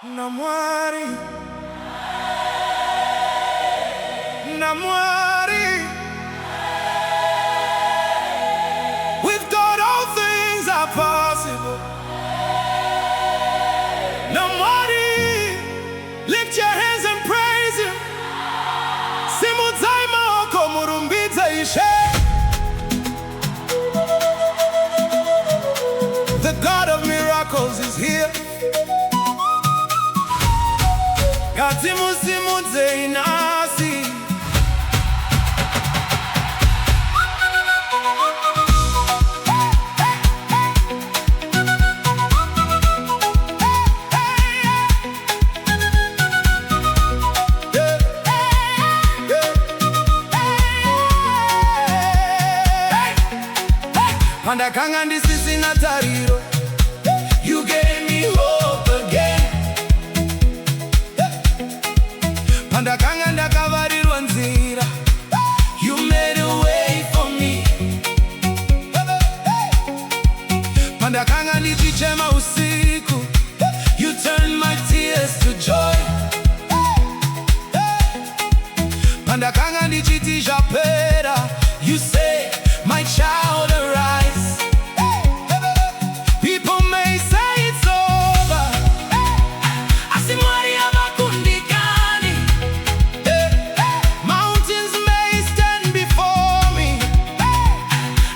NaMwari, NaMwari, with God all things are possible. NaMwari, lift your hands and praise Him. Zvinedzimba komurumbidza Ishe. The God of miracles is here. Ngatimusimudze inasi. Pandakanga ndisisina tariro, you gave me hope again. Pandakanga ndakavarirwa nzira, you made a way for me. Pandakanga ndichichema usiku, you turned my tears to joy. Pandakanga ndichiti zvapera, you say, my child, arise. People may say it's over, asi Mwari havakundikani. Mountains may stand before me,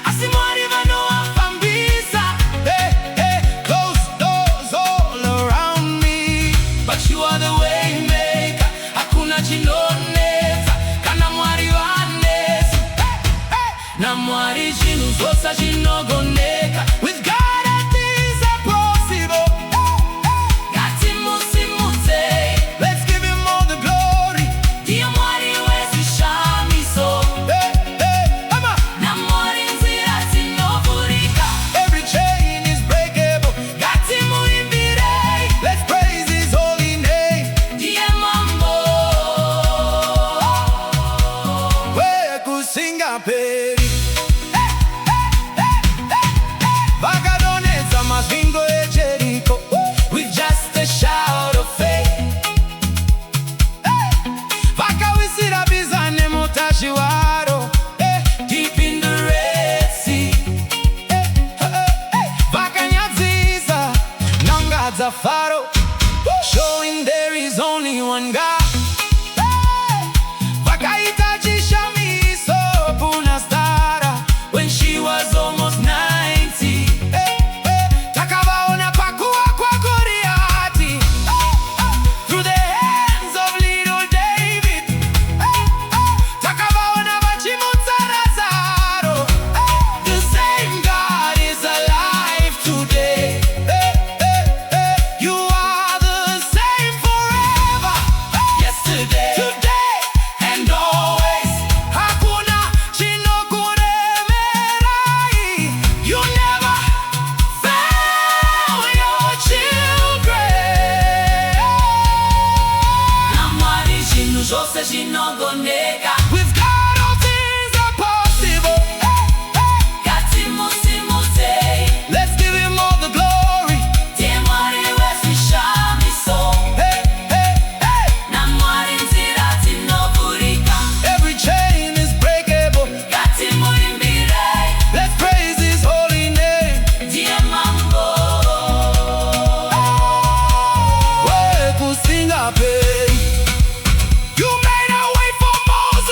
asi Mwari vanovafambisa. Closed doors all around me, but you are the way maker. Hakuna chinonetsa kana Mwari vanetsa. NaMwari chinhu zvose zvinogoneka. With God all things are possible. Ngatimusimudze, let's give Him all the glory. Ndiye Mwari wezvishamiso. NaMwari nzira dzinovhurika. Every chain is breakable. Ngatimuimbirei, let's praise His holy name. Ndiye mambo wekusingaperi. Vakadonedza masvingo eJericho with just a shout of faith. Vakawisira bhiza nemutasvi waro deep in the Red Sea. Vakanyadzisa nhanga dzaFaro, showing there is only one God. Vakaita chishamiso Puna Stara when she was almost 90. Takavaona pakuwa kwa Goliath through the hands of little David. Takavaona vachimutsa Lazaro. The same God is alive today. You are the same forever, yesterday, today, and always. Hakuna chinokuremerai. You never fail your children. NaMwari chinhu zvose zvinogoneka. With God all things are possible. Ngatimusimudze, let's give Him all the glory. Ndiye Mwari wezvishamiso. NaMwari nzira dzinovhurika. Every chain is breakable. Ngatimuimbirei, let's praise His holy name. Ndiye mambo wekusingaperi. You made a way for Moses.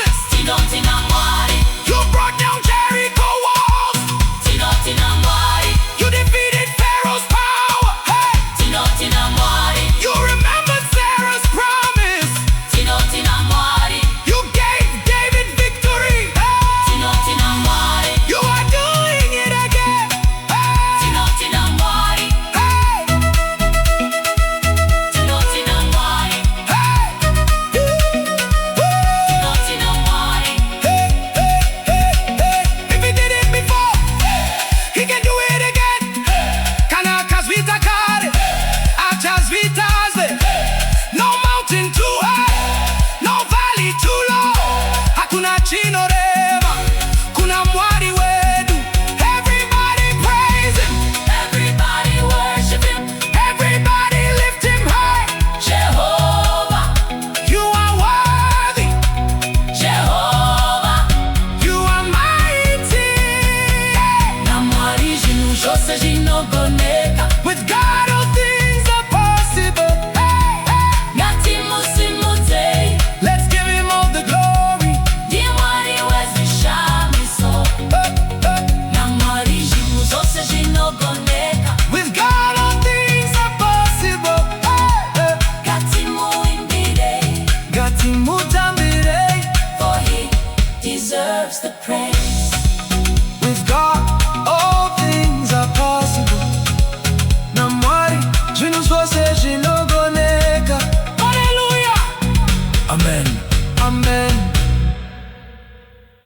zinogoneka. With God all things are possible. Ngati musimudzei. Let's give him all the glory. NaMwari wezvishamiso. NaMwari zvinhu zvose zvinogoneka. With God all things are possible. Ngatimuimbirei. Ngatimutambirei. For he deserves the praise. With God